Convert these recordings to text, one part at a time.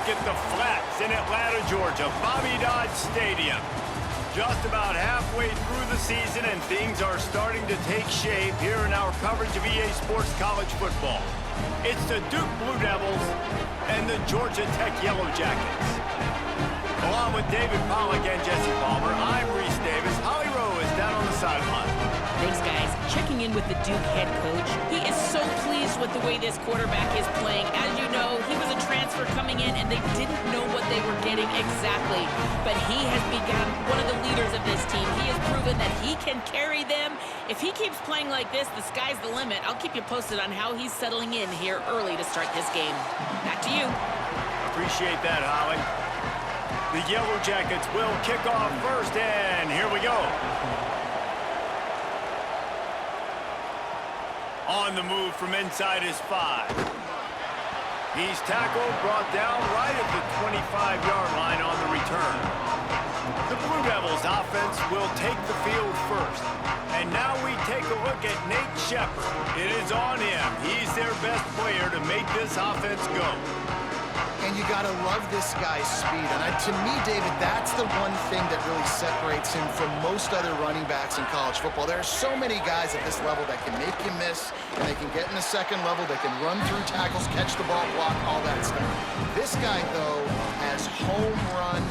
at the Flats in Atlanta, Georgia, Bobby Dodd Stadium. Just about halfway through the season, and things are starting to take shape here in our coverage of EA Sports College football. It's the Duke Blue Devils and the Georgia Tech Yellow Jackets. Along with David Pollack and Jesse Palmer, I'm Reese Davis. Holly Rowe is down on the sideline. Thanks, guys. Checking in with the Duke head coach. He is so pleased with the way this quarterback is playing. As you know, he was a transfer coming in, and they didn't know what they were getting exactly. But he has become one of the leaders of this team. He has proven that he can carry them. If he keeps playing like this, the sky's the limit. I'll keep you posted on how he's settling in here early to start this game. Back to you. Appreciate that, Holly. The Yellow Jackets will kick off first, and here we go. On the move from inside his 5. He's tackled, brought down right at the 25-yard line on the return. The Blue Devils offense will take the field first. And now we take a look at Nate Shepard. It is on him. He's their best player to make this offense go. And you got to love this guy's speed. And to me, David, that's the one thing that really separates him from most other running backs in college football. There are so many guys at this level that can make you miss, and they can get in the second level, they can run through tackles, catch the ball, block, all that stuff. This guy, though, has home run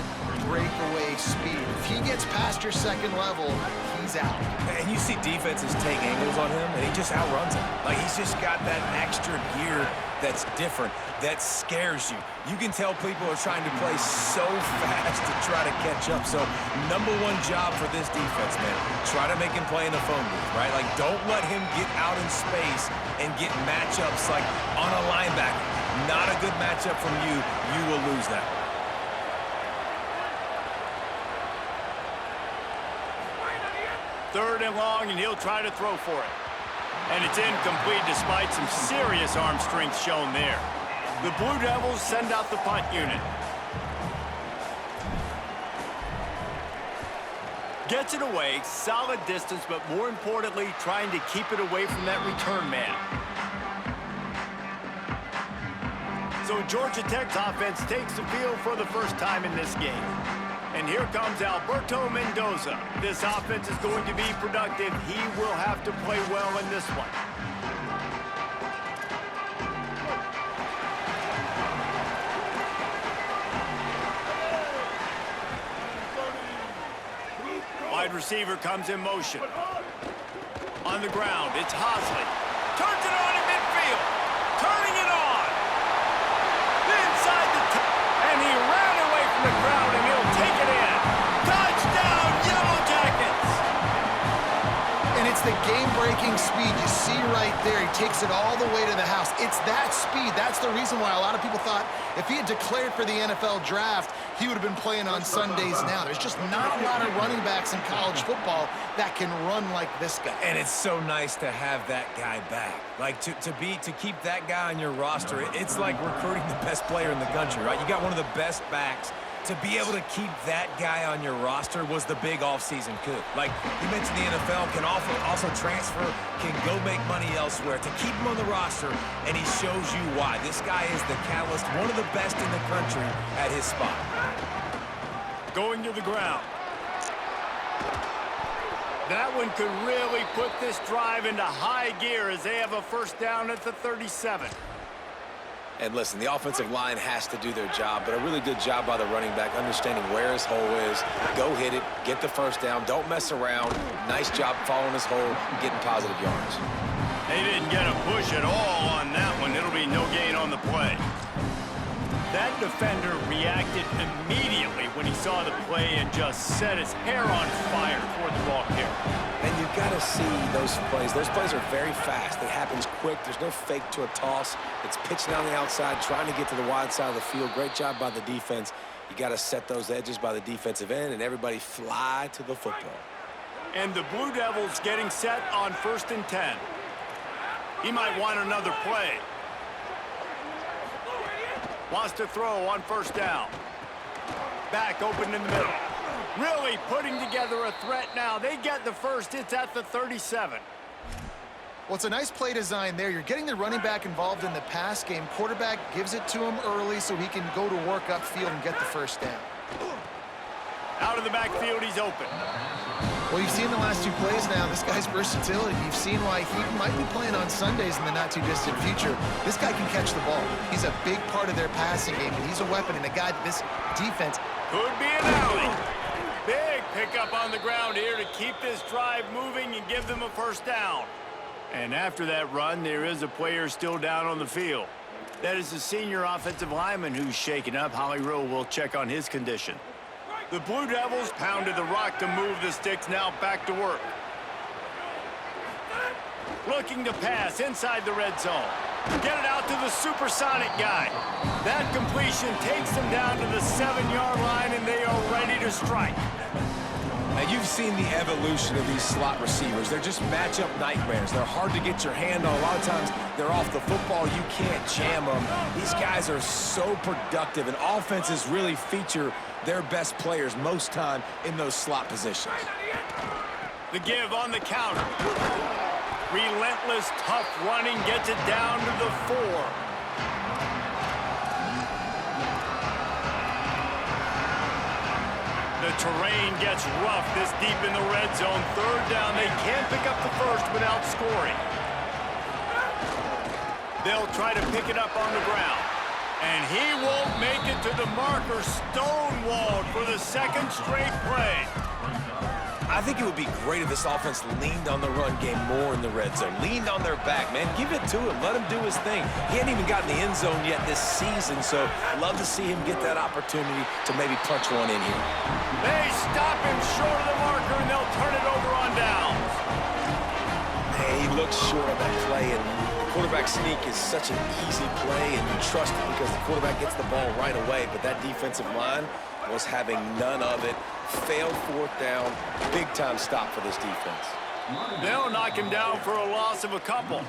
breakaway speed. If he gets past your second level, he's out. And you see defenses take angles on him, and he just outruns them. Like, he's just got that extra gear that's different, that scares you. You can tell people are trying to play so fast to try to catch up. So, #1 job for this defense, man. Try to make him play in the phone booth, right? Like, don't let him get out in space and get matchups like on a linebacker. Not a good matchup from you. You will lose that. Third and long, and he'll try to throw for it. And it's incomplete despite some serious arm strength shown there. The Blue Devils send out the punt unit. Gets it away, solid distance, but more importantly, trying to keep it away from that return man. So Georgia Tech's offense takes the field for the first time in this game. And here comes Alberto Mendoza. This offense is going to be productive. He will have to play well in this one. Wide receiver comes in motion. On the ground, it's Hosley. Turns it on in midfield. Turning it on. Inside the and he ran away from the crowd, and he'll take it in. Touchdown, Yellow Jackets! And it's the game-breaking speed you see right there. He takes it all the way to the house. It's that speed. That's the reason why a lot of people thought if he had declared for the NFL draft, he would have been playing on Sundays now. There's just not a lot of running backs in college football that can run like this guy. And it's so nice to have that guy back. Like, to keep that guy on your roster, it's like recruiting the best player in the country, right? You got one of the best backs. To be able to keep that guy on your roster was the big offseason coup. Like, you mentioned the NFL can also transfer, can go make money elsewhere. To keep him on the roster, and he shows you why. This guy is the catalyst, one of the best in the country at his spot. Going to the ground. That one could really put this drive into high gear as they have a first down at the 37. And listen, the offensive line has to do their job, but a really good job by the running back, understanding where his hole is. Go hit it, get the first down, don't mess around. Nice job following his hole, getting positive yards. They didn't get a push at all on that one. It'll be no gain on the play. That defender reacted immediately when he saw the play and just set his hair on fire toward the ball carrier. And you've got to see those plays. Those plays are very fast. It happens quick. There's no fake to a toss. It's pitching on the outside, trying to get to the wide side of the field. Great job by the defense. You got to set those edges by the defensive end, and everybody fly to the football. And the Blue Devils getting set on 1st and 10. He might want another play. Wants to throw on 1st down. Back open in the middle. Really putting together a threat now. They get the first. It's at the 37. Well, it's a nice play design there. You're getting the running back involved in the pass game. Quarterback gives it to him early so he can go to work upfield and get the first down. Out of the backfield, he's open. Well, you've seen the last two plays now. This guy's versatility. You've seen why he might be playing on Sundays in the not-too-distant future. This guy can catch the ball. He's a big part of their passing game, and he's a weapon and a guy that this defense... Could be an alley. Big pickup on the ground here to keep this drive moving and give them a first down. And after that run, there is a player still down on the field. That is the senior offensive lineman who's shaken up. Holly Rowe will check on his condition. The Blue Devils pounded the rock to move the sticks, now back to work. Looking to pass inside the red zone. Get it out to the supersonic guy. That completion takes them down to the 7-yard line, and they are ready to strike. Now, you've seen the evolution of these slot receivers. They're just matchup nightmares. They're hard to get your hand on. A lot of times, they're off the football. You can't jam them. These guys are so productive, and offenses really feature their best players most time in those slot positions. The give on the counter. Relentless, tough running gets it down to the 4. The terrain gets rough this deep in the red zone. Third down, they can't pick up the first without scoring. They'll try to pick it up on the ground. And he won't make it to the marker. Stonewalled for the second straight play. I think it would be great if this offense leaned on the run game more in the red zone. Leaned on their back, man. Give it to him. Let him do his thing. He hadn't even gotten the end zone yet this season, so love to see him get that opportunity to maybe punch one in here. They stop him short of the marker, and they'll turn it over on downs. Hey, he looks short of that play, and quarterback sneak is such an easy play, and you trust it because the quarterback gets the ball right away, but that defensive line was having none of it. Failed fourth down. Big-time stop for this defense. They'll knock him down for a loss of a couple.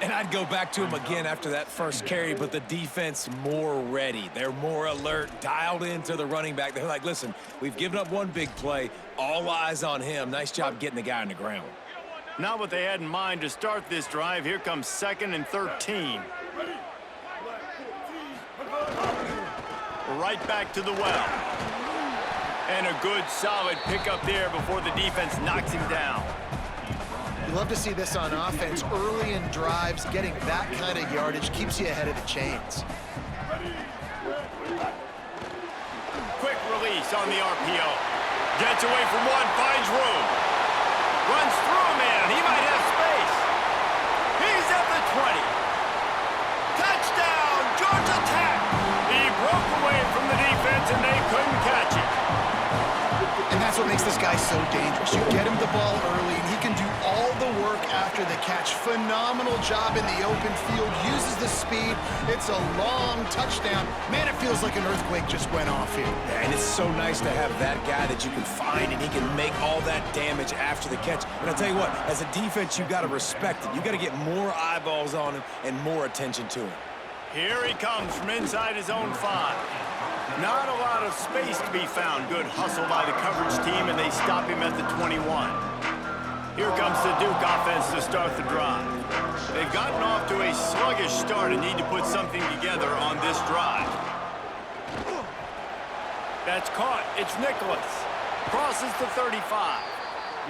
And I'd go back to him again after that first carry, but the defense more ready. They're more alert, dialed into the running back. They're like, listen, we've given up one big play. All eyes on him. Nice job getting the guy on the ground. Not what they had in mind to start this drive. Here comes 2nd and 13. Right back to the well. And a good, solid pickup there before the defense knocks him down. You love to see this on offense. Early in drives, getting that kind of yardage keeps you ahead of the chains. Quick release on the RPO. Gets away from one, finds room. Runs through a man. He might have space. He's at the 20. Touchdown, Georgia Tech. He broke away from the defense, and they couldn't catch him. And that's what makes this guy so dangerous. You get him the ball early, and he can do all the work after the catch. Phenomenal job in the open field. Uses the speed. It's a long touchdown. Man, it feels like an earthquake just went off here. Yeah, and it's so nice to have that guy that you can find, and he can make all that damage after the catch. And I'll tell you what, as a defense, you got to respect it. You got to get more eyeballs on him and more attention to him. Here he comes from inside his own 5. Not a lot of space to be found. Good hustle by the coverage team, and they stop him at the 21. Here comes the Duke offense to start the drive. They've gotten off to a sluggish start and need to put something together on this drive. That's caught. It's Nicholas. Crosses the 35.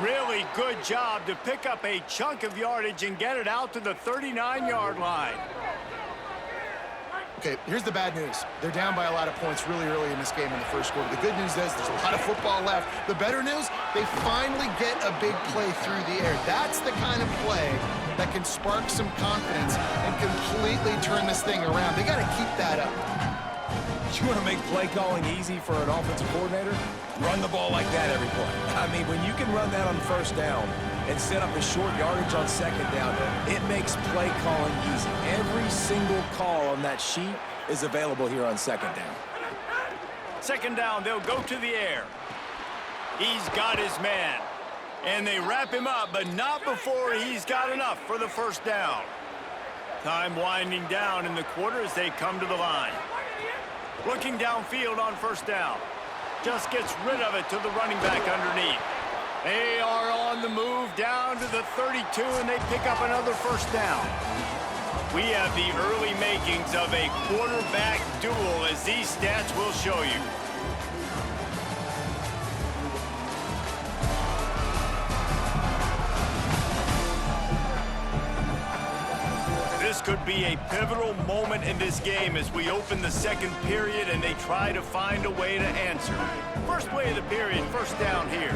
Really good job to pick up a chunk of yardage and get it out to the 39-yard line. Okay, here's the bad news. They're down by a lot of points really early in this game in the first quarter. The good news is there's a lot of football left. The better news, they finally get a big play through the air. That's the kind of play that can spark some confidence and completely turn this thing around. They got to keep that up. You want to make play calling easy for an offensive coordinator? Run the ball like that every play. I mean, when you can run that on first down and set up a short yardage on second down, it makes play calling easy. Every single call on that sheet is available here on second down. Second down, they'll go to the air. He's got his man. And they wrap him up, but not before he's got enough for the first down. Time winding down in the quarter as they come to the line. Looking downfield on first down. Just gets rid of it to the running back underneath. They are on the move down to the 32, and they pick up another first down. We have the early makings of a quarterback duel, as these stats will show you. This could be a pivotal moment in this game as we open the second period and they try to find a way to answer. First play of the period, first down here.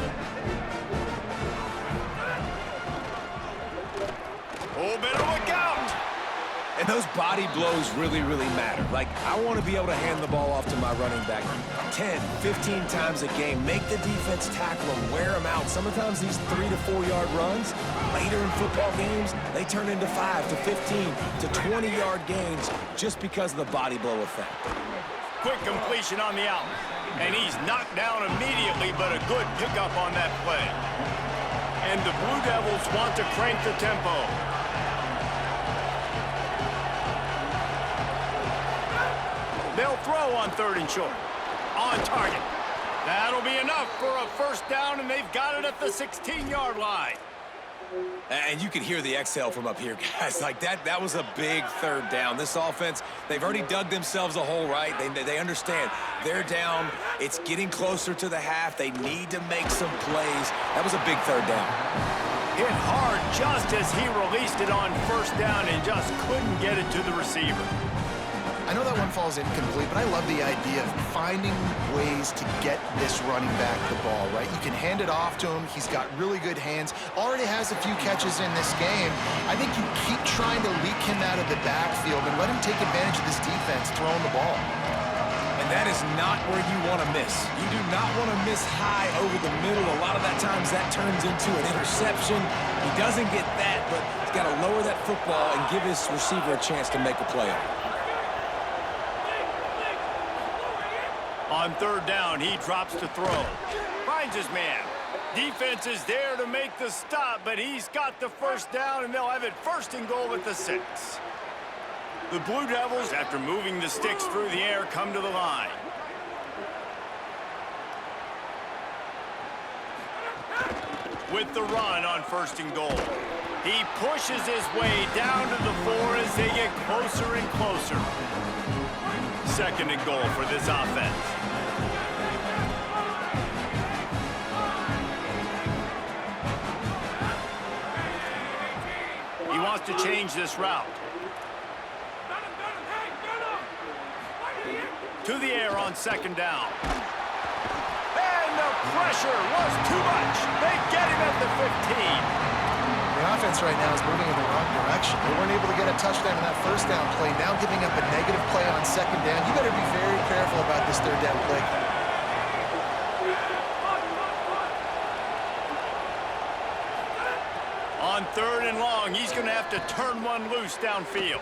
Oh, better look out! And those body blows really, really matter. Like, I want to be able to hand the ball off to my running back 10, 15 times a game. Make the defense tackle them, wear them out. Sometimes these 3 to 4 yard runs, later in football games, they turn into 5 to 15 to 20 yard gains just because of the body blow effect. Quick completion on the out. And he's knocked down immediately, but a good pickup on that play. And the Blue Devils want to crank the tempo. They'll throw on 3rd and short. On target. That'll be enough for a first down, and they've got it at the 16-yard line. And you can hear the exhale from up here, guys. Like, that was a big 3rd down. This offense, they've already dug themselves a hole, right? They understand. They're down. It's getting closer to the half. They need to make some plays. That was a big 3rd down. Hit hard just as he released it on first down and just couldn't get it to the receiver. I know that one falls incomplete, but I love the idea of finding ways to get this running back the ball, right? You can hand it off to him. He's got really good hands. Already has a few catches in this game. I think you keep trying to leak him out of the backfield and let him take advantage of this defense throwing the ball. And that is not where you want to miss. You do not want to miss high over the middle. A lot of that times that turns into an interception. He doesn't get that, but he's got to lower that football and give his receiver a chance to make a play on it. On 3rd down, he drops to throw. Finds his man. Defense is there to make the stop, but he's got the first down, and they'll have it 1st and goal at the 6. The Blue Devils, after moving the sticks through the air, come to the line. With the run on 1st and goal. He pushes his way down to the 4 as they get closer and closer. 2nd and goal for this offense. He wants to change this route. To the air on 2nd down. And the pressure was too much. They get him at the 15. The offense right now is moving in the wrong direction. They weren't able to get a touchdown in that first down play. Now giving up a negative play on 2nd down. You better be very careful about this 3rd down play. On 3rd and long, he's going to have to turn one loose downfield.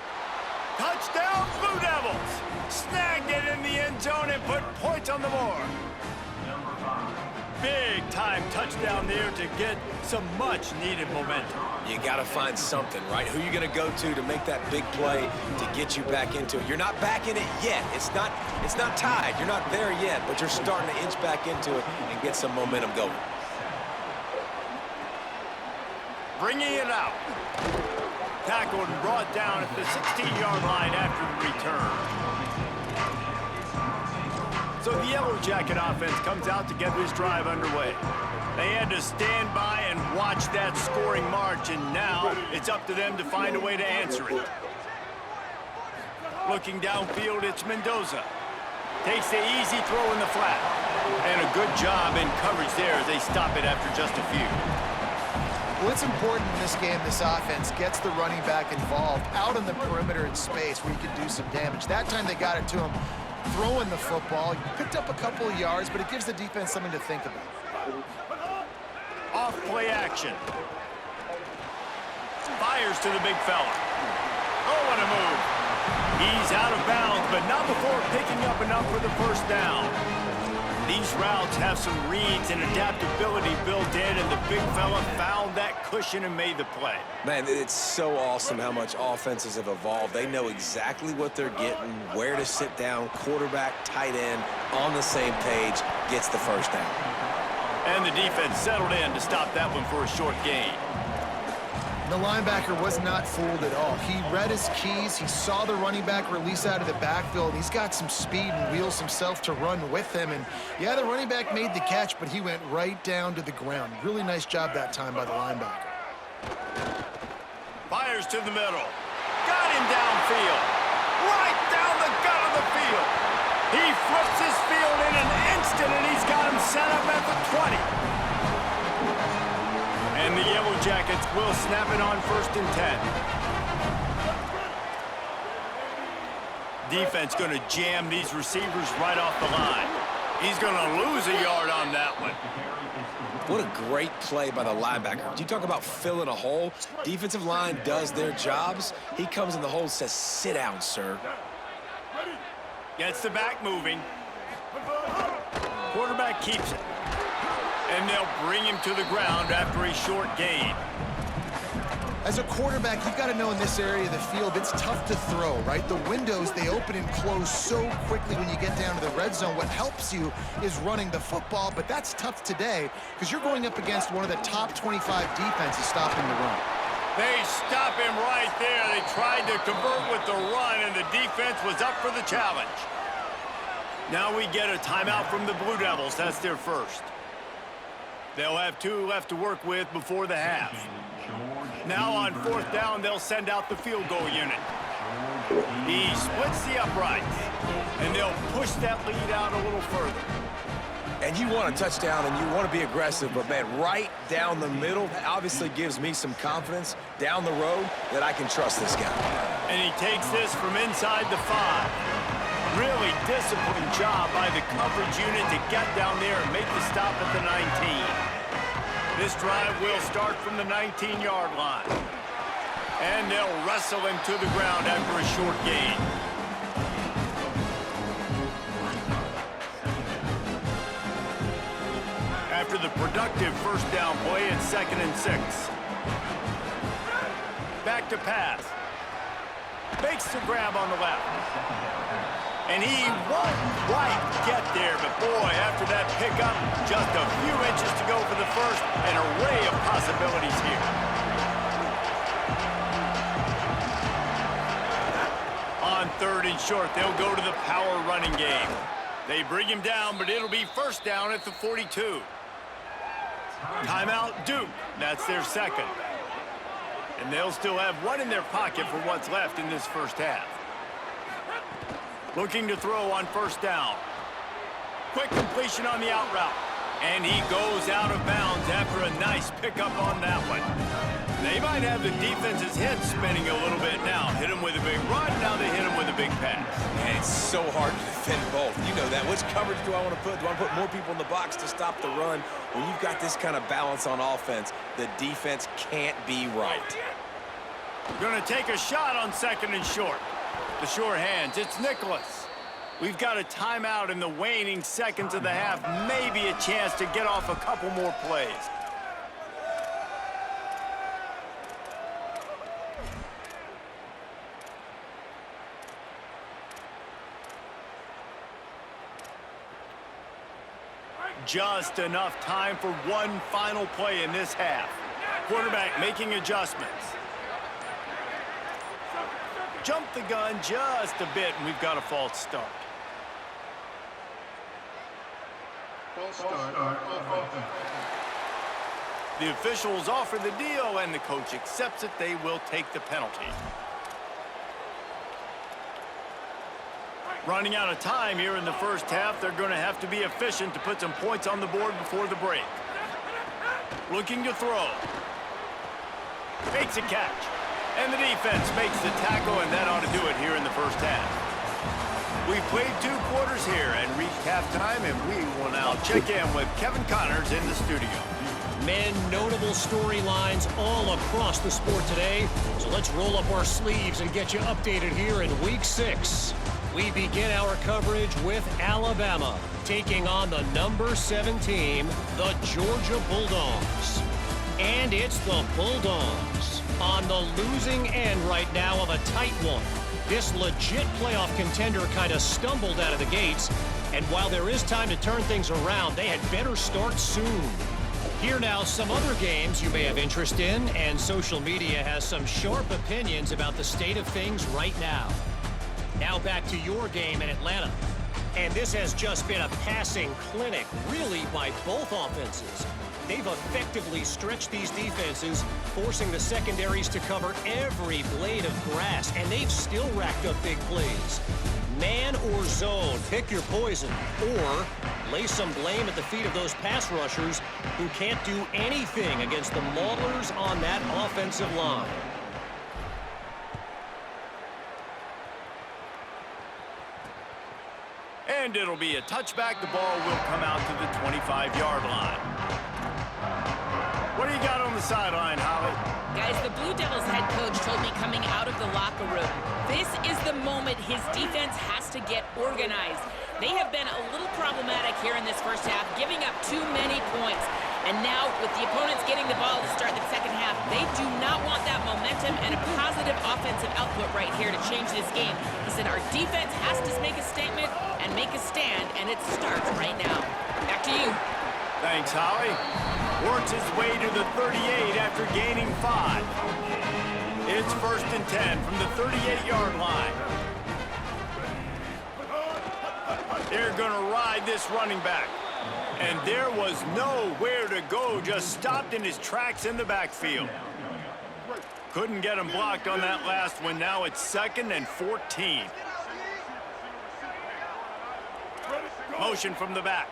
Touchdown, Blue Devils! Snagged it in the end zone and put points on the board. Big time touchdown there to get some much needed momentum. You got to find something, right? Who you going to go to make that big play to get you back into it? You're not back in it yet. It's not tied. You're not there yet, but you're starting to inch back into it and get some momentum going. Bringing it out. Tackled and brought down at the 16-yard line after the return. So the Yellow Jacket offense comes out to get this drive underway. They had to stand by and watch that scoring march, and now it's up to them to find a way to answer it. Looking downfield, it's Mendoza. Takes the easy throw in the flat. And a good job in coverage there as they stop it after just a few. Well, it's important in this game this offense gets the running back involved out on the perimeter in space where you can do some damage. That time they got it to him throwing the football. He picked up a couple of yards, but it gives the defense something to think about. Off play action. Fires to the big fella. Oh, what a move. He's out of bounds, but not before picking up enough for the first down. These routes have some reads and adaptability built in, and the big fella found that cushion and made the play. Man, it's so awesome how much offenses have evolved. They know exactly what they're getting, where to sit down, quarterback, tight end, on the same page, gets the first down. And the defense settled in to stop that one for a short gain. The linebacker was not fooled at all. He read his keys. He saw the running back release out of the backfield. He's got some speed and wheels himself to run with him. And, yeah, the running back made the catch, but he went right down to the ground. Really nice job that time by the linebacker. Fires to the middle. Got him downfield. Right down the gut of the field. He flips his field in an instant, and he's got him set up at the 20. And the Yellow Jackets will snap it on 1st and 10. Defense going to jam these receivers right off the line. He's going to lose a yard on that one. What a great play by the linebacker. You talk about filling a hole. Defensive line does their jobs. He comes in the hole and says, sit down, sir. Gets the back moving. Quarterback keeps it. And they'll bring him to the ground after a short gain. As a quarterback, you've got to know in this area of the field, it's tough to throw, right? The windows, they open and close so quickly when you get down to the red zone. What helps you is running the football, but that's tough today because you're going up against one of the top 25 defenses stopping the run. They stop him right there. They tried to convert with the run, and the defense was up for the challenge. Now we get a timeout from the Blue Devils. That's their first. They'll have 2 left to work with before the half. Now on 4th down, they'll send out the field goal unit. He splits the uprights, and they'll push that lead out a little further. And you want a touchdown, and you want to be aggressive, but, man, right down the middle, that obviously gives me some confidence down the road that I can trust this guy. And he takes this from inside the 5. Really disciplined job by the coverage unit to get down there and make the stop at the 19. This drive will start from the 19-yard line. And they'll wrestle him to the ground after a short gain. After the productive 1st down play, it's 2nd and 6. Back to pass. Makes the grab on the left. And he won't quite get there, but boy, after that pickup, just a few inches to go for the first, an array of possibilities here. On 3rd and short, they'll go to the power running game. They bring him down, but it'll be 1st down at the 42. Timeout, Duke. That's their second. And they'll still have 1 in their pocket for what's left in this first half. Looking to throw on 1st down. Quick completion on the out route. And he goes out of bounds after a nice pickup on that one. They might have the defense's head spinning a little bit now. Hit him with a big run, now they hit him with a big pass. And it's so hard to defend both. You know that. Which coverage do I want to put? Do I want to put more people in the box to stop the run? When you've got this kind of balance on offense, the defense can't be right. Going to take a shot on 2nd and short. The short hands, it's Nicholas. We've got a timeout in the waning seconds of the half. Maybe a chance to get off a couple more plays. Just enough time for one final play in this half. Quarterback making adjustments. Jump the gun just a bit, and we've got a false start. The officials offer the deal, and the coach accepts it. They will take the penalty. Running out of time here in the first half, they're going to have to be efficient to put some points on the board before the break. Looking to throw. Makes a catch. And the defense makes the tackle, and that ought to do it here in the first half. We've played 2 quarters here and reached halftime, and we will now check in with Kevin Connors in the studio. Men, notable storylines all across the sport today. So let's roll up our sleeves and get you updated here in Week 6. We begin our coverage with Alabama taking on the number 7 team, the Georgia Bulldogs. And it's the Bulldogs on the losing end right now of a tight one. This legit playoff contender kind of stumbled out of the gates, and while there is time to turn things around, they had better start soon. Here now, some other games you may have interest in, and social media has some sharp opinions about the state of things right now. Now back to your game in Atlanta. And this has just been a passing clinic, really, by both offenses. They've effectively stretched these defenses, forcing the secondaries to cover every blade of grass, and they've still racked up big plays. Man or zone, pick your poison, or lay some blame at the feet of those pass rushers who can't do anything against the maulers on that offensive line. And it'll be a touchback. The ball will come out to the 25-yard line. What do you got on the sideline, Holly? Guys, the Blue Devils head coach told me coming out of the locker room, this is the moment his defense has to get organized. They have been a little problematic here in this first half, giving up too many points. And now, with the opponents getting the ball to start the second half, they do not want that momentum and a positive offensive output right here to change this game. He said our defense has to make a statement and make a stand, and it starts right now. Back to you. Thanks, Holly. Works his way to the 38 after gaining 5. It's 1st and 10 from the 38-yard line. They're going to ride this running back. And there was nowhere to go, just stopped in his tracks in the backfield. Couldn't get him blocked on that last one. Now it's 2nd and 14. Motion from the back.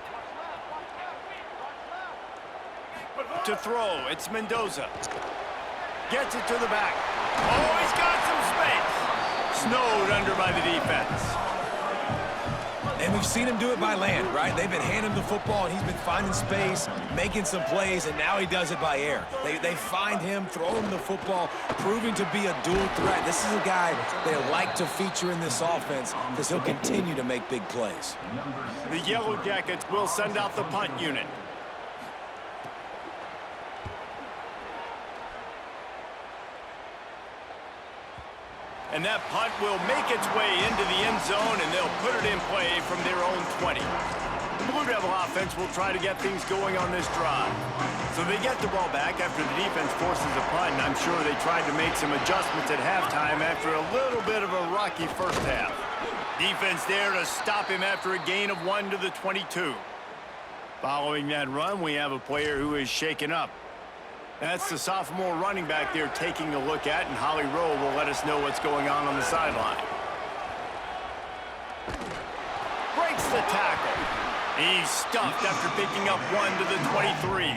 To throw, it's Mendoza. Gets it to the back. Oh, he's got some space. Snowed under by the defense. And we've seen him do it by land, right? They've been handing him the football, and he's been finding space, making some plays, and now he does it by air. They find him, throw him the football, proving to be a dual threat. This is a guy they like to feature in this offense because he'll continue to make big plays. The Yellow Jackets will send out the punt unit. And that punt will make its way into the end zone, and they'll put it in play from their own 20. The Blue Devil offense will try to get things going on this drive. So they get the ball back after the defense forces a punt, and I'm sure they tried to make some adjustments at halftime after a little bit of a rocky first half. Defense there to stop him after a gain of 1 to the 22. Following that run, we have a player who is shaken up. That's the sophomore running back there taking a look at, and Holly Rowe will let us know what's going on the sideline. Breaks the tackle. He's stuffed after picking up 1 to the 23.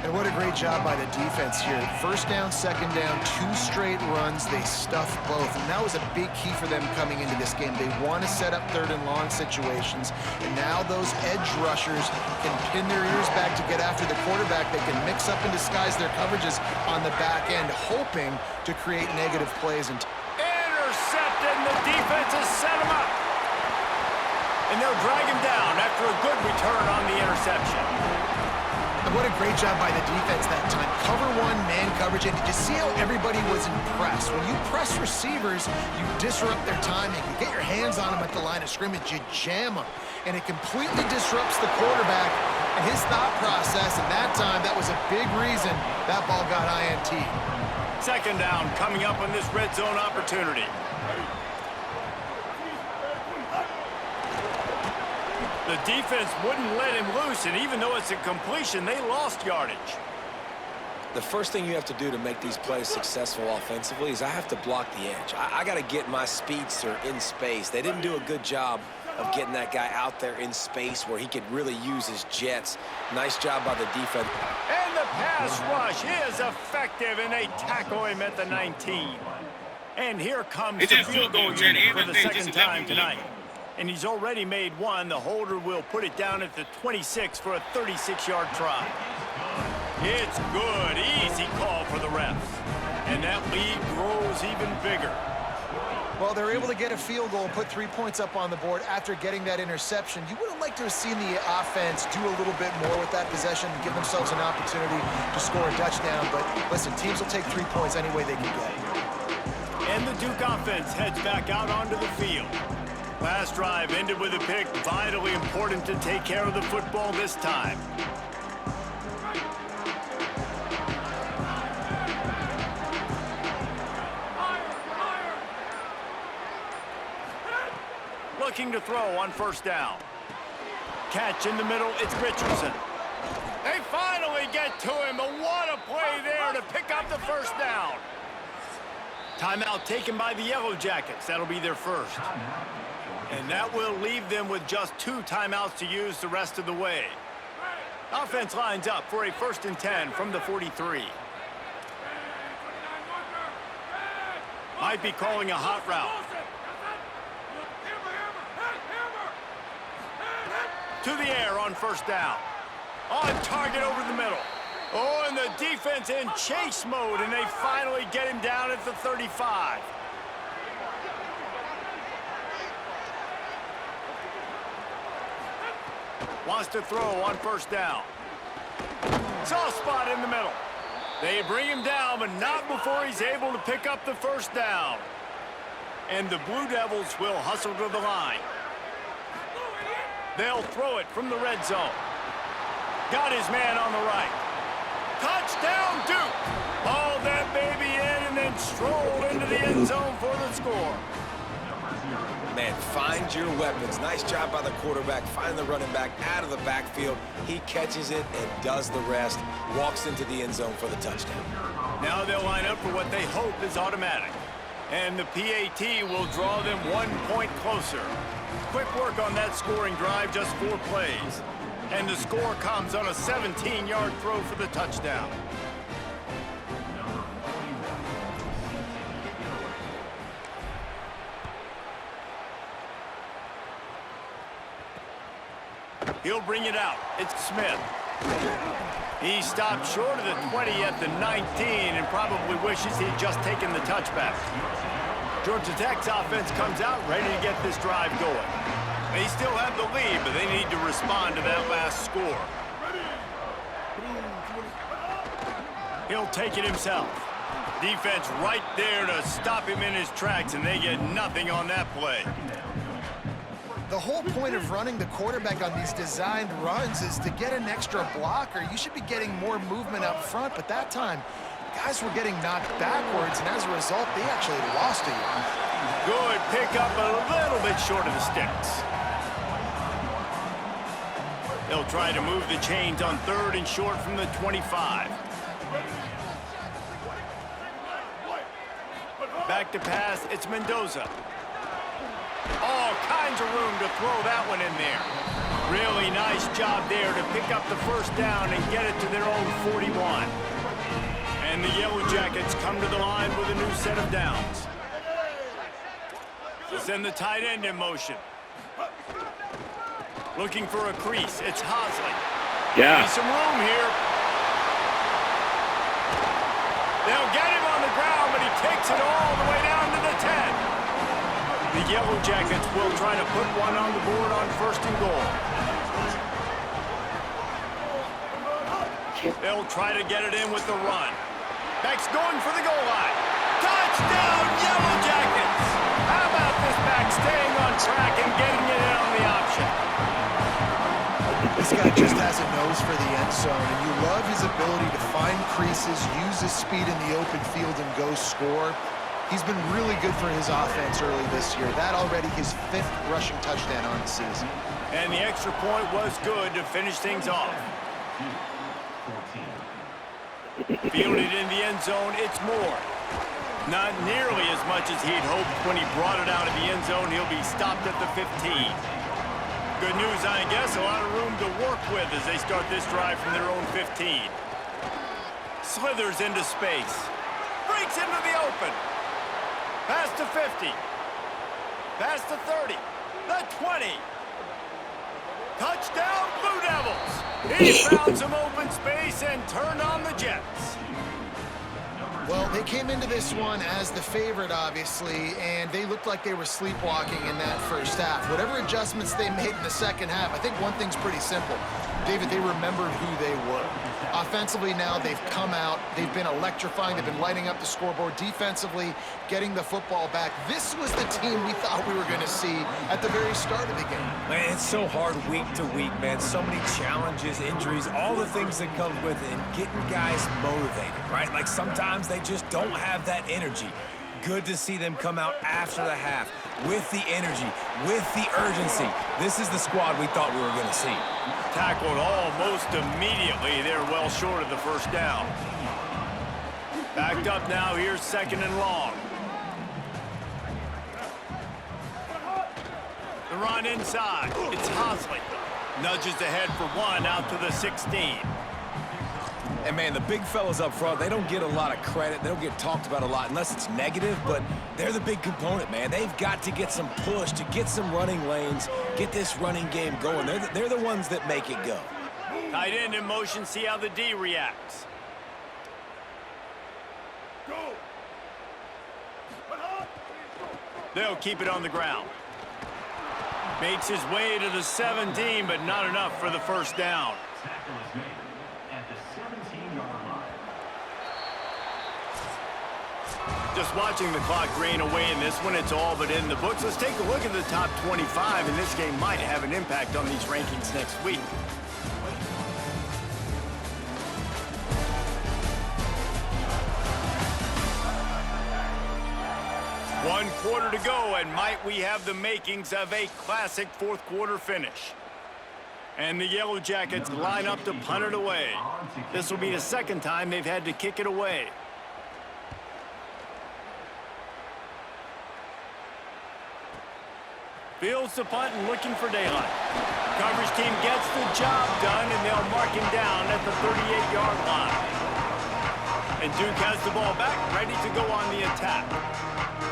And what a great job by the defense here. 1st down, 2nd down, 2 straight runs. They stuffed both. And that was a big key for them coming into this game. They want to set up 3rd and long situations. And now those edge rushers can pin their ears back to get after the quarterback. They can mix up and disguise their coverages on the back end, hoping to create negative plays. Intercepted, and the defense has set him up. And they'll drag him down after a good return on the interception. And what a great job by the defense that time. Cover 1, man coverage, and did you see how everybody was impressed? When you press receivers, you disrupt their timing. You get your hands on them at the line of scrimmage, you jam them, and it completely disrupts the quarterback and his thought process, and that time, that was a big reason that ball got INT. 2nd down coming up on this red zone opportunity. The defense wouldn't let him loose, and even though it's a completion, they lost yardage. The first thing you have to do to make these plays successful offensively is I have to block the edge. I got to get my speedster in space. They didn't do a good job of getting that guy out there in space where he could really use his jets. Nice job by the defense. And the pass rush is effective, and they tackle him at the 19. And here comes the field goal unit for the 2nd time tonight. And he's already made 1. The holder will put it down at the 26 for a 36-yard try. It's good. Easy call for the refs. And that lead grows even bigger. Well, they're able to get a field goal and put 3 points up on the board after getting that interception. You would have liked to have seen the offense do a little bit more with that possession and give themselves an opportunity to score a touchdown. But listen, teams will take 3 points any way they can get. And the Duke offense heads back out onto the field. Last drive ended with a pick. Vitally important to take care of the football this time. Looking to throw on first down. Catch in the middle, it's Richardson. They finally get to him, but what a play there to pick up the first down. Timeout taken by the Yellow Jackets. That'll be their first. And that will leave them with just 2 timeouts to use the rest of the way. Offense lines up for a 1st and 10 from the 43. Might be calling a hot route. To the air on first down. On target over the middle. Oh, and the defense in chase mode, and they finally get him down at the 35. Wants to throw on first down. Soft spot in the middle. They bring him down, but not before he's able to pick up the first down. And the Blue Devils will hustle to the line. They'll throw it from the red zone. Got his man on the right. Touchdown, Duke! Hauled that baby in and then strolled into the end zone for the score. Man, find your weapons. Nice job by the quarterback. Find the running back out of the backfield. He catches it and does the rest. Walks into the end zone for the touchdown. Now they'll line up for what they hope is automatic. And the PAT will draw them 1 point closer. Quick work on that scoring drive, just 4 plays. And the score comes on a 17-yard throw for the touchdown. He'll bring it out. It's Smith. He stopped short of the 20 at the 19 and probably wishes he'd just taken the touchback. Georgia Tech's offense comes out ready to get this drive going. They still have the lead, but they need to respond to that last score. He'll take it himself. Defense right there to stop him in his tracks, and they get nothing on that play. The whole point of running the quarterback on these designed runs is to get an extra blocker. You should be getting more movement up front, but that time, guys were getting knocked backwards, and as a result, they actually lost a yard. Good pickup, a little bit short of the sticks. They'll try to move the chains on 3rd and short from the 25. Back to pass, it's Mendoza. All kinds of room to throw that one in there. Really nice job there to pick up the first down and get it to their own 41. And the Yellow Jackets come to the line with a new set of downs. To send the tight end in motion. Looking for a crease, it's Hosley. Yeah. Some room here. They'll get him on the ground, but he takes it all the way down to the 10. The Yellow Jackets will try to put one on the board on 1st and goal. They'll try to get it in with the run. Back's going for the goal line. Touchdown, Yellow Jackets! How about this back staying on track and getting it in on the option? This guy just has a nose for the end zone, and you love his ability to find creases, use his speed in the open field, and go score. He's been really good for his offense early this year. That already his 5th rushing touchdown on the season. And the extra point was good to finish things off. Fielded in the end zone, it's Moore. Not nearly as much as he'd hoped when he brought it out of the end zone. He'll be stopped at the 15. Good news, I guess, a lot of room to work with as they start this drive from their own 15. Slithers into space. Breaks into the open. Past the 50. Past the 30. The 20. Touchdown, Blue Devils. He found some open space and turned on the Jets. Well, they came into this one as the favorite, obviously, and they looked like they were sleepwalking in that first half. Whatever adjustments they made in the second half, I think one thing's pretty simple. David, they remembered who they were. Offensively now, they've come out. They've been electrifying. They've been lighting up the scoreboard. Defensively, getting the football back. This was the team we thought we were going to see at the very start of the game. Man, it's so hard week to week, man. So many challenges, injuries, all the things that come with it, and getting guys motivated, right? Like sometimes they just don't have that energy. Good to see them come out after the half with the energy, with the urgency. This is the squad we thought we were going to see. Tackled almost immediately. They're well short of the first down. Backed up now. Here's 2nd and long. The run inside. It's Hosley. Nudges ahead for 1 out to the 16. And, man, the big fellas up front, they don't get a lot of credit. They don't get talked about a lot unless it's negative, but they're the big component, man. They've got to get some push, to get some running lanes, get this running game going. They're the ones that make it go. Tight end in motion. See how the D reacts. They'll keep it on the ground. Makes his way to the 17, but not enough for the first down. Just watching the clock drain away in this one, it's all but in the books. Let's take a look at the top 25, and this game might have an impact on these rankings next week. One quarter to go, and might we have the makings of a classic fourth quarter finish. And the Yellow Jackets line up to punt it away. This will be the second time they've had to kick it away. Fields the punt and looking for daylight. Coverage team gets the job done, and they'll mark him down at the 38-yard line. And Duke has the ball back, ready to go on the attack.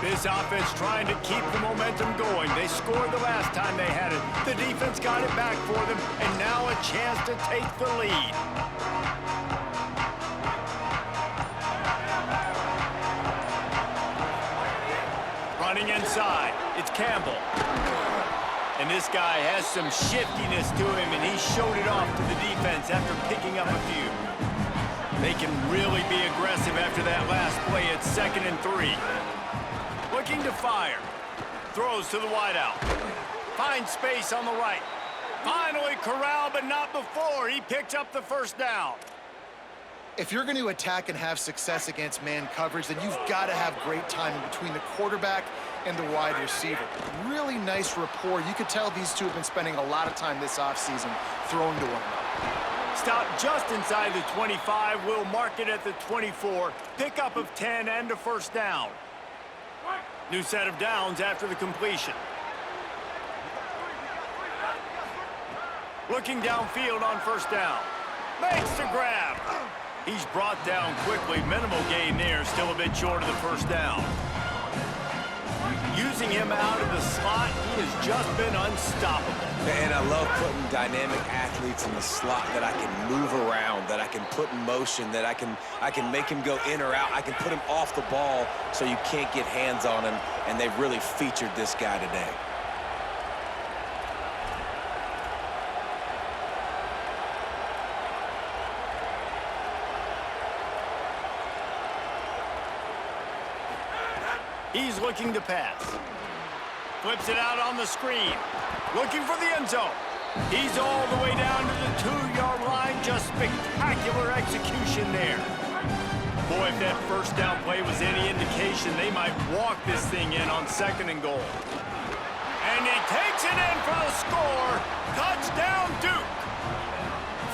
This offense trying to keep the momentum going. They scored the last time they had it. The defense got it back for them, and now a chance to take the lead. Running inside, it's Campbell. And this guy has some shiftiness to him, and he showed it off to the defense after picking up a few. They can really be aggressive after that last play. It's 2nd and 3. Looking to fire. Throws to the wideout. Finds space on the right. Finally corralled, but not before. He picks up the first down. If you're going to attack and have success against man coverage, then you've got to have great timing between the quarterback and the wide receiver. Really nice rapport. You could tell these two have been spending a lot of time this offseason throwing to one another. Stop just inside the 25. We'll mark it at the 24. Pickup of 10 and a first down. New set of downs after the completion. Looking downfield on first down. Makes the grab. He's brought down quickly. Minimal gain there. Still a bit short of the first down. Using him out of the slot, he has just been unstoppable. And I love putting dynamic athletes in the slot that I can move around, that I can put in motion, that I can make him go in or out. I can put him off the ball so you can't get hands on him, and they've really featured this guy today. He's looking to pass. Flips it out on the screen. Looking for the end zone. He's all the way down to the 2-yard line. Just spectacular execution there. Boy, if that first down play was any indication, they might walk this thing in on 2nd and goal. And he takes it in for the score. Touchdown, Duke.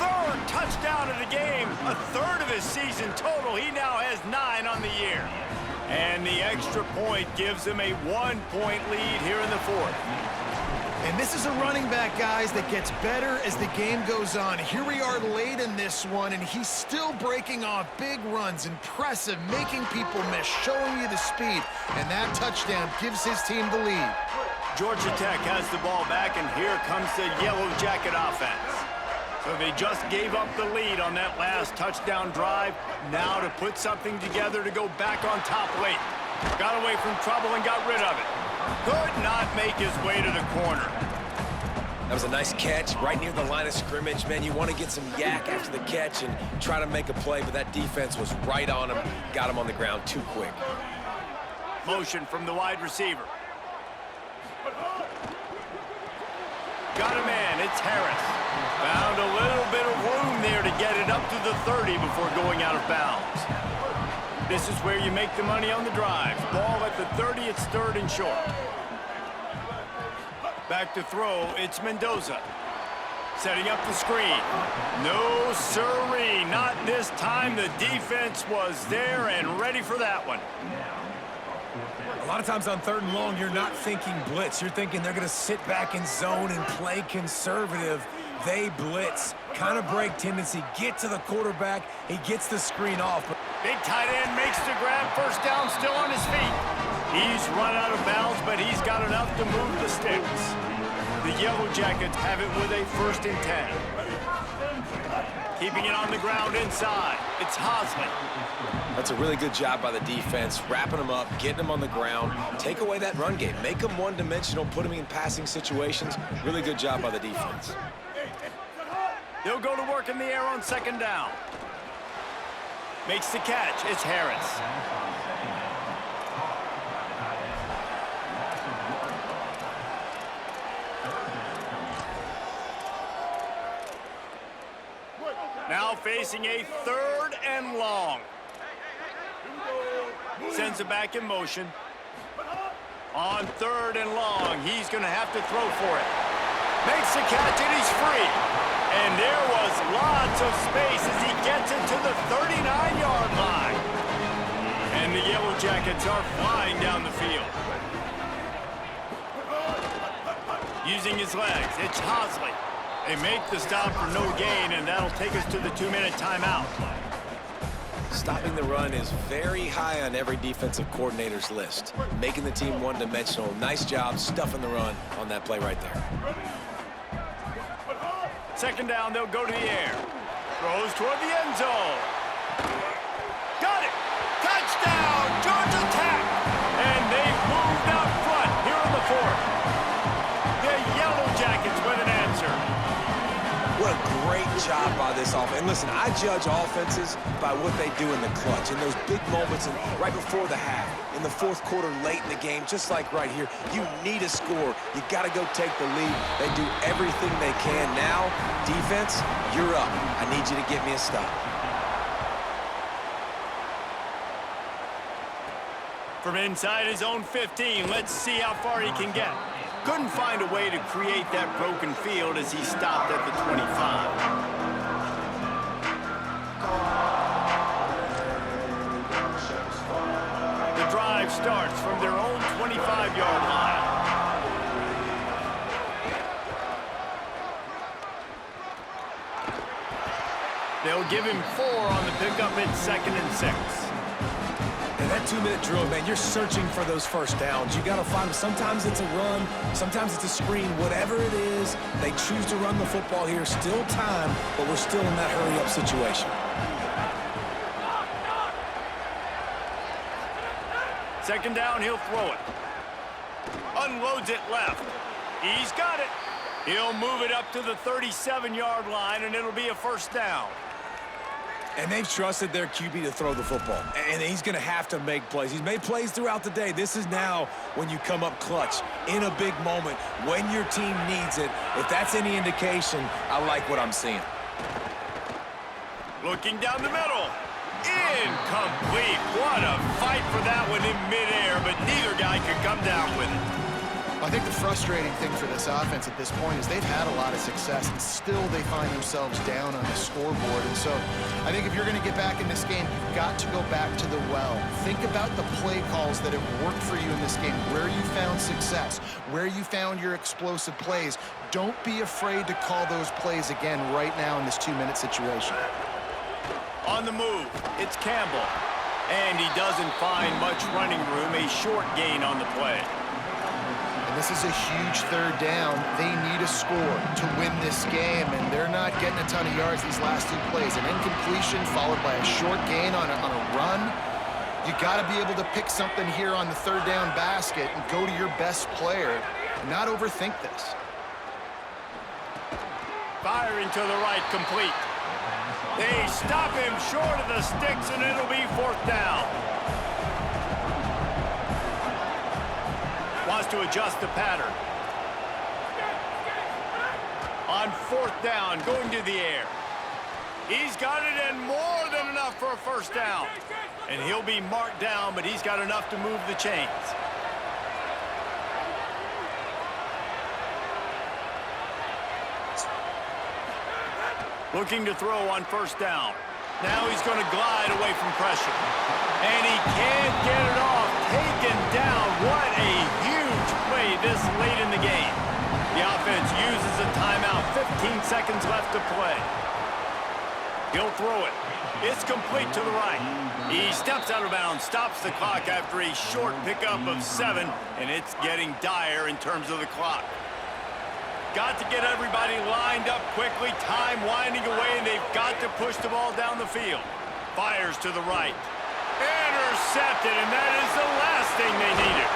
Third touchdown of the game. A third of his season total. He now has 9 on the year. And the extra point gives him a 1-point lead here in the fourth. And this is a running back, guys, that gets better as the game goes on. Here we are late in this one, and he's still breaking off big runs. Impressive, making people miss, showing you the speed. And that touchdown gives his team the lead. Georgia Tech has the ball back, and here comes the Yellow Jacket offense. So they just gave up the lead on that last touchdown drive. Now to put something together to go back on top late. Got away from trouble and got rid of it. Could not make his way to the corner. That was a nice catch right near the line of scrimmage. Man, you want to get some yak after the catch and try to make a play, but that defense was right on him. Got him on the ground too quick. Motion from the wide receiver. Got a man, it's Harris. Found a little bit of room there to get it up to the 30 before going out of bounds. This is where you make the money on the drive. Ball at the 30, it's 3rd and short. Back to throw, it's Mendoza. Setting up the screen. No siree, not this time. The defense was there and ready for that one. A lot of times on 3rd and long, you're not thinking blitz. You're thinking they're going to sit back in zone and play conservative. They blitz, kind of break tendency, get to the quarterback. He gets the screen off. Big tight end makes the grab. 1st down, still on his feet. He's run out of bounds, but he's got enough to move the sticks. The Yellow Jackets have it with a 1st and 10. Keeping it on the ground inside. It's Hosley. That's a really good job by the defense, wrapping them up, getting them on the ground. Take away that run game. Make them one-dimensional, put them in passing situations. Really good job by the defense. They'll go to work in the air on 2nd down. Makes the catch. It's Harris. Now facing a 3rd and long. Sends it back in motion. On 3rd and long, he's going to have to throw for it. Makes the catch and he's free. And there was lots of space as he gets it to the 39-yard line. And the Yellow Jackets are flying down the field. Using his legs, it's Hosley. They make the stop for no gain, and that'll take us to the 2-minute timeout. Stopping the run is very high on every defensive coordinator's list. Making the team one-dimensional. Nice job stuffing the run on that play right there. 2nd down, they'll go to the air. Throws toward the end zone. Got it! Touchdown! Georgia Tech! And they've moved out front here in the 4th. The Yellow Jackets with an answer. What a great job by this offense. And listen, I judge offenses by what they do in the clutch, in those big moments and right before the half, in the 4th quarter, late in the game, just like right here. You need a score. You got to go take the lead. They do everything they can. Now, defense, you're up. I need you to get me a stop. From inside his own 15, let's see how far he can get. Couldn't find a way to create that broken field as he stopped at the 25. The drive starts from their own 25-yard line. They'll give him 4 on the pickup at 2nd and 6. And that 2-minute drill, man, you're searching for those 1st downs. You got to find them. Sometimes it's a run, sometimes it's a screen. Whatever it is, they choose to run the football here. Still time, but we're still in that hurry-up situation. 2nd down, he'll throw it. Unloads it left. He's got it. He'll move it up to the 37-yard line, and it'll be a 1st down. And they've trusted their QB to throw the football. And he's going to have to make plays. He's made plays throughout the day. This is now when you come up clutch in a big moment when your team needs it. If that's any indication, I like what I'm seeing. Looking down the middle. Incomplete. What a fight for that one in midair, but neither guy could come down with it. I think the frustrating thing for this offense at this point is they've had a lot of success, and still they find themselves down on the scoreboard. And so I think if you're going to get back in this game, you've got to go back to the well. Think about the play calls that have worked for you in this game, where you found success, where you found your explosive plays. Don't be afraid to call those plays again right now in this 2-minute situation. On the move, it's Campbell. And he doesn't find much running room, a short gain on the play. And this is a huge 3rd down. They need a score to win this game, and they're not getting a ton of yards these last 2 plays. An incompletion followed by a short gain on a run. You got to be able to pick something here on the 3rd down basket and go to your best player, not overthink this. Firing to the right, complete. They stop him short of the sticks, and it'll be 4th down. Wants to adjust the pattern. On 4th down, going to the air. He's got it and more than enough for a 1st down. And he'll be marked down, but he's got enough to move the chains. Looking to throw on 1st down. Now he's going to glide away from pressure. And he can't get it off. Taken down. What a huge play this late in the game. The offense uses a timeout. 15 seconds left to play. He'll throw it. It's complete to the right. He steps out of bounds, stops the clock after a short pickup of 7, and it's getting dire in terms of the clock. Got to get everybody lined up quickly. Time winding away, and they've got to push the ball down the field. Fires to the right. Intercepted, and that is the last thing they needed.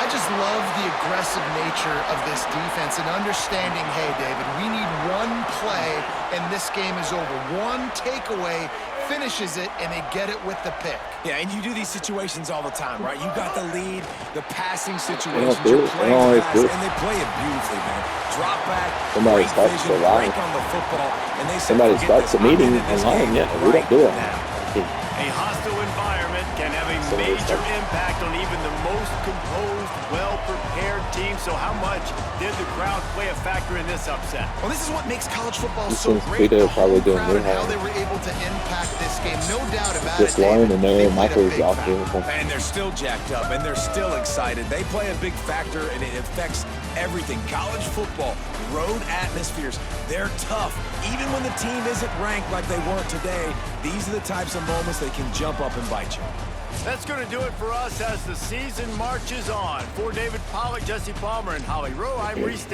I just love the aggressive nature of this defense and understanding, hey, David, we need one play, and this game is over. One takeaway finishes it, and they get it with the pick. Yeah, and you do these situations all the time, right? You got the lead, the passing situations, They you're playing always fast, do. and they play it beautifully, man. Drop back, Somebody great starts vision, the line. break on the football, and they say, Somebody "Forget starts this, the meeting I'm in this online, game yeah, we don't right do it. now." A hostile environment can have a Somebody major starts. impact on even the most composed, well-prepared team. So how much did the crowd play a factor in this upset? Well, this is what makes college football This so seems great. Peter The probably home doing crowd and their how they homework. were able to impact this game. No doubt about Just it, Lauren David. and They their played a Michael's big off factor. uniform. And they're still jacked up, and they're still excited. They play a big factor, and it affects everything. College football, road atmospheres, they're tough. Even when the team isn't ranked like they weren't today, these are the types of moments they can jump up and bite you. That's going to do it for us as the season marches on. For David Pollack, Jesse Palmer, and Holly Rowe, I'm Reese.